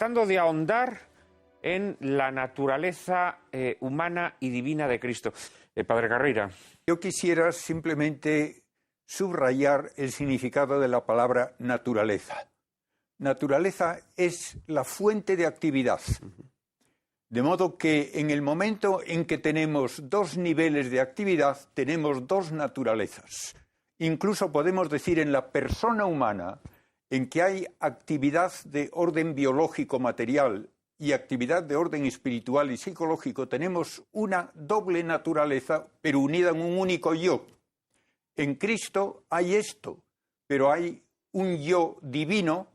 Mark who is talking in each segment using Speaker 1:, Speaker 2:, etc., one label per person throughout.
Speaker 1: tratando de ahondar en la naturaleza humana y divina de Cristo. Padre Carreira.
Speaker 2: Yo quisiera simplemente subrayar el significado de la palabra naturaleza. Naturaleza es la fuente de actividad. De modo que en el momento en que tenemos dos niveles de actividad, tenemos dos naturalezas. Incluso podemos decir en la persona humana, en que hay actividad de orden biológico material y actividad de orden espiritual y psicológico, tenemos una doble naturaleza, pero unida en un único yo. En Cristo hay esto, pero hay un yo divino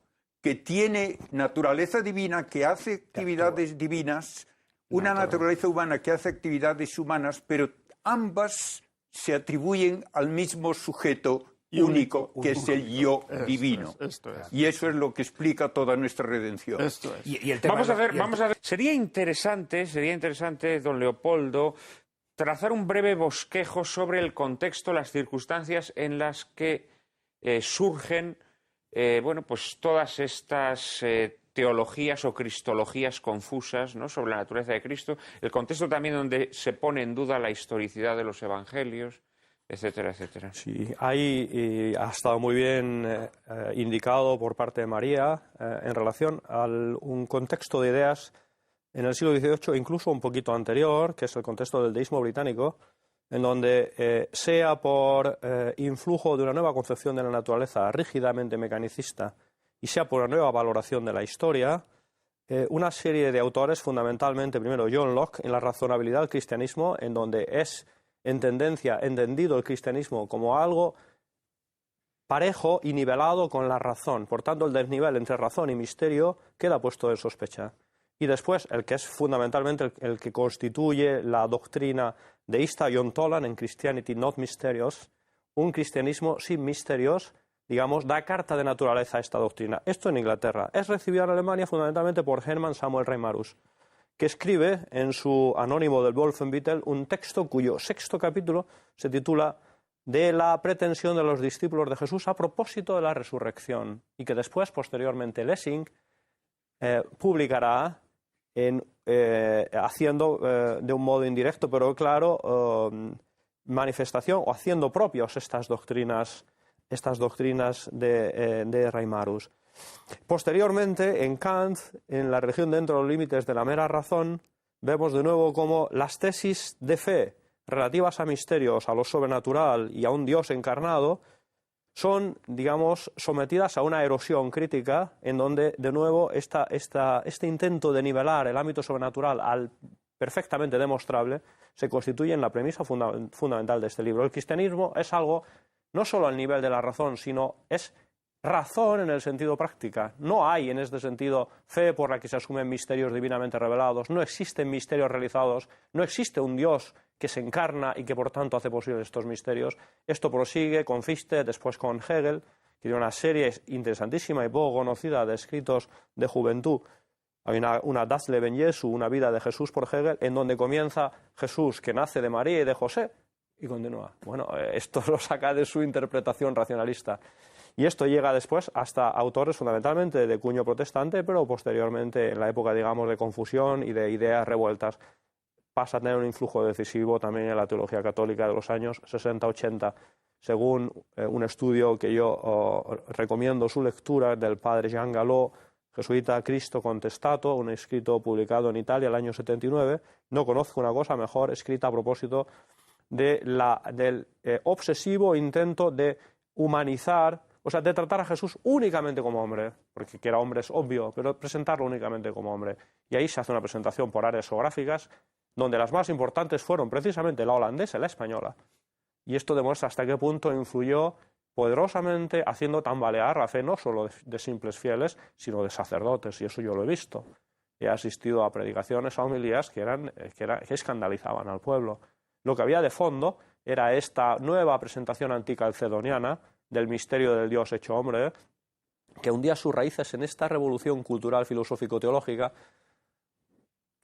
Speaker 2: que tiene naturaleza divina, que hace actividades divinas, una naturaleza humana que hace actividades humanas, pero ambas se atribuyen al mismo sujeto único, que es el yo divino. Y eso es lo que explica toda nuestra redención.
Speaker 1: Y el tema vamos a ver. Sería interesante, don Leopoldo, trazar un breve bosquejo sobre el contexto, las circunstancias en las que surgen pues todas estas teologías o cristologías confusas, ¿no?, sobre la naturaleza de Cristo, el contexto también donde se pone en duda la historicidad de los evangelios, etcétera, etcétera.
Speaker 3: Sí, ahí ha estado muy bien indicado por parte de María en relación a un contexto de ideas en el siglo XVIII, incluso un poquito anterior, que es el contexto del deísmo británico, en donde sea por influjo de una nueva concepción de la naturaleza rígidamente mecanicista y sea por una nueva valoración de la historia, una serie de autores, fundamentalmente primero John Locke, en la razonabilidad del cristianismo, en donde es entendido el cristianismo como algo parejo y nivelado con la razón. Por tanto, el desnivel entre razón y misterio queda puesto en sospecha. Y después, el que es fundamentalmente el que constituye la doctrina deísta, John Toland, en Christianity Not Mysterious, un cristianismo sin misterios, digamos, da carta de naturaleza a esta doctrina. Esto en Inglaterra. Es recibido en Alemania fundamentalmente por Hermann Samuel Reimarus, que escribe en su Anónimo del Wolfenbüttel un texto cuyo sexto capítulo se titula De la pretensión de los discípulos de Jesús a propósito de la resurrección, y que después, posteriormente, Lessing publicará haciendo de un modo indirecto, pero claro, manifestación o haciendo propios estas doctrinas de Reimarus. Posteriormente, en Kant, en la religión dentro de los límites de la mera razón, vemos de nuevo cómo las tesis de fe relativas a misterios, a lo sobrenatural y a un Dios encarnado son, digamos, sometidas a una erosión crítica en donde, de nuevo, este intento de nivelar el ámbito sobrenatural al perfectamente demostrable se constituye en la premisa fundamental de este libro. El cristianismo es algo no solo al nivel de la razón, sino es razón en el sentido práctica. No hay en este sentido fe por la que se asumen misterios divinamente revelados, no existen misterios realizados, no existe un Dios que se encarna y que por tanto hace posibles estos misterios. Esto prosigue con Fichte, después con Hegel, que tiene una serie interesantísima y poco conocida de escritos de juventud. Hay una Das Leben Jesu, una vida de Jesús por Hegel, en donde comienza Jesús que nace de María y de José, y continúa. Bueno, esto lo saca de su interpretación racionalista. Y esto llega después hasta autores fundamentalmente de cuño protestante, pero posteriormente, en la época, digamos, de confusión y de ideas revueltas, pasa a tener un influjo decisivo también en la teología católica de los años 60-80, según un estudio que yo recomiendo su lectura del padre Jean Galot, jesuita, Cristo Contestato, un escrito publicado en Italia el año 79. No conozco una cosa mejor escrita a propósito del obsesivo intento de humanizar, o sea, de tratar a Jesús únicamente como hombre, porque que era hombre es obvio, pero presentarlo únicamente como hombre. Y ahí se hace una presentación por áreas geográficas, donde las más importantes fueron precisamente la holandesa y la española. Y esto demuestra hasta qué punto influyó poderosamente, haciendo tambalear la fe no solo de simples fieles, sino de sacerdotes, y eso yo lo he visto. He asistido a predicaciones, a homilías que escandalizaban al pueblo. Lo que había de fondo era esta nueva presentación anticalcedoniana del misterio del Dios hecho hombre, que hundía sus raíces en esta revolución cultural, filosófico-teológica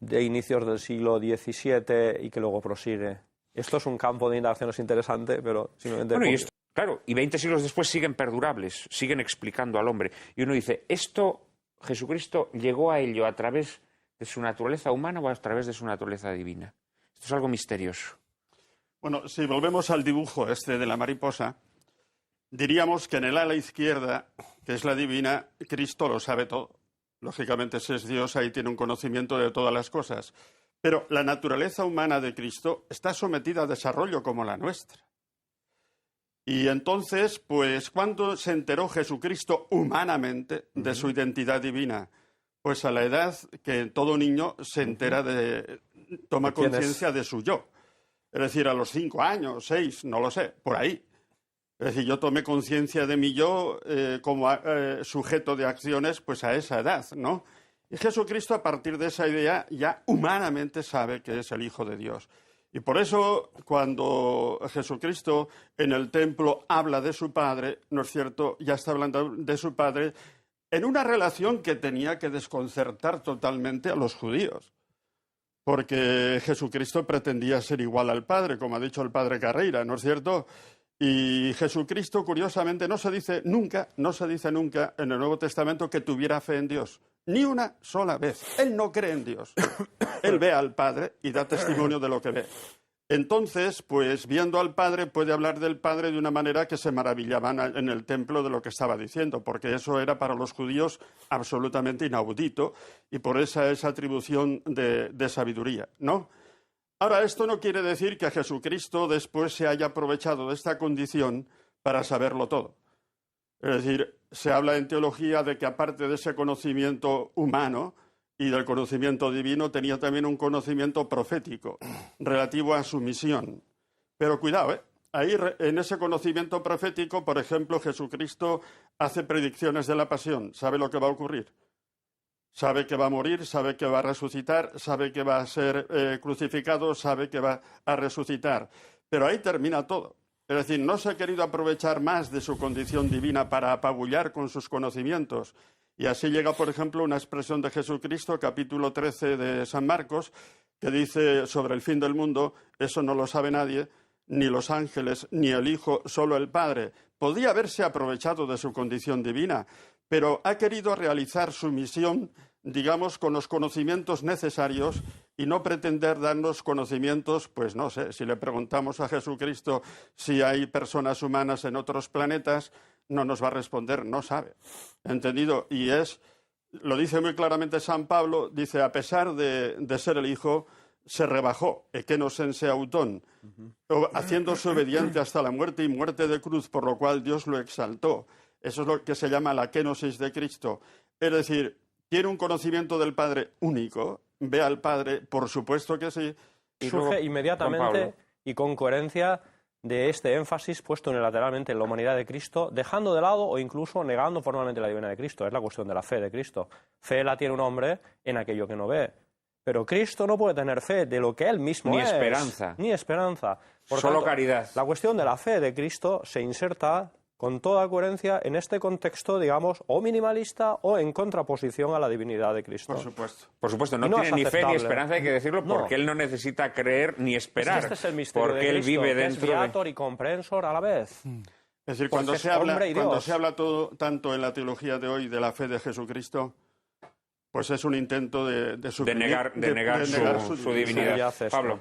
Speaker 3: de inicios del siglo XVII y que luego prosigue. Esto es un campo de indagaciones interesante, pero simplemente...
Speaker 1: Bueno, y esto, claro, y 20 siglos después siguen perdurables, siguen explicando al hombre. Y uno dice, esto Jesucristo llegó a ello a través de su naturaleza humana o a través de su naturaleza divina? Esto es algo misterioso.
Speaker 4: Bueno, si volvemos al dibujo este de la mariposa, diríamos que en el ala izquierda, que es la divina, Cristo lo sabe todo. Lógicamente, si es Dios, ahí tiene un conocimiento de todas las cosas. Pero la naturaleza humana de Cristo está sometida a desarrollo como la nuestra. Y entonces, pues, ¿cuándo se enteró Jesucristo humanamente de su identidad divina? Pues a la edad que todo niño se entera toma conciencia de su yo. Es decir, a los 5 años, 6, no lo sé, por ahí. Es decir, yo tomé conciencia de mi yo como sujeto de acciones, pues a esa edad, ¿no? Y Jesucristo, a partir de esa idea, ya humanamente sabe que es el Hijo de Dios. Y por eso, cuando Jesucristo en el templo habla de su Padre, ¿no es cierto?, ya está hablando de su Padre en una relación que tenía que desconcertar totalmente a los judíos. Porque Jesucristo pretendía ser igual al Padre, como ha dicho el Padre Carreira, ¿no es cierto? Y Jesucristo, curiosamente, no se dice nunca en el Nuevo Testamento que tuviera fe en Dios. Ni una sola vez. Él no cree en Dios. Él ve al Padre y da testimonio de lo que ve. Entonces, pues viendo al Padre, puede hablar del Padre de una manera que se maravillaban en el templo de lo que estaba diciendo, porque eso era para los judíos absolutamente inaudito y por esa atribución de sabiduría, ¿no? Ahora, esto no quiere decir que Jesucristo después se haya aprovechado de esta condición para saberlo todo. Es decir, se habla en teología de que aparte de ese conocimiento humano y del conocimiento divino, tenía también un conocimiento profético relativo a su misión. Pero cuidado, ahí en ese conocimiento profético, por ejemplo, Jesucristo hace predicciones de la pasión, sabe lo que va a ocurrir. Sabe que va a morir, sabe que va a resucitar, sabe que va a ser crucificado, sabe que va a resucitar. Pero ahí termina todo. Es decir, no se ha querido aprovechar más de su condición divina para apabullar con sus conocimientos. Y así llega, por ejemplo, una expresión de Jesucristo, capítulo 13 de San Marcos, que dice sobre el fin del mundo, eso no lo sabe nadie, ni los ángeles, ni el Hijo, solo el Padre. Podía haberse aprovechado de su condición divina, pero ha querido realizar su misión, digamos, con los conocimientos necesarios y no pretender darnos conocimientos, pues no sé, si le preguntamos a Jesucristo si hay personas humanas en otros planetas, no nos va a responder, no sabe. ¿Entendido? Y lo dice muy claramente San Pablo, dice, a pesar de ser el Hijo, se rebajó, ekenos en se autón, haciéndose obediente hasta la muerte y muerte de cruz, por lo cual Dios lo exaltó. Eso es lo que se llama la kenosis de Cristo. Es decir, tiene un conocimiento del Padre único, ve al Padre, por supuesto que sí.
Speaker 3: Y surge inmediatamente y con coherencia de este énfasis puesto unilateralmente en la humanidad de Cristo, dejando de lado o incluso negando formalmente la divinidad de Cristo. Es la cuestión de la fe de Cristo. Fe la tiene un hombre en aquello que no ve. Pero Cristo no puede tener fe de lo que Él mismo
Speaker 1: ni
Speaker 3: es.
Speaker 1: Esperanza.
Speaker 3: Ni esperanza. Por
Speaker 1: Solo
Speaker 3: tanto,
Speaker 1: caridad.
Speaker 3: La cuestión de la fe de Cristo se inserta con toda coherencia en este contexto, digamos, o minimalista o en contraposición a la divinidad de Cristo.
Speaker 4: Por supuesto.
Speaker 1: Por supuesto, no
Speaker 3: Y no
Speaker 1: tiene
Speaker 3: es
Speaker 1: ni fe ni
Speaker 3: aceptable.
Speaker 1: esperanza, hay que decirlo,
Speaker 3: No.
Speaker 1: porque él no necesita creer ni esperar.
Speaker 3: Este es el misterio
Speaker 1: porque
Speaker 3: de
Speaker 1: él
Speaker 3: Cristo,
Speaker 1: vive
Speaker 3: que
Speaker 1: dentro
Speaker 3: es viator y comprensor a la vez.
Speaker 4: Es decir,
Speaker 3: Porque
Speaker 4: cuando
Speaker 3: es
Speaker 4: se habla
Speaker 3: hombre y Dios.
Speaker 4: tanto en la teología de hoy de la fe de Jesucristo, pues es un intento de
Speaker 1: negar su divinidad.
Speaker 3: Ya hace esto.
Speaker 1: Pablo.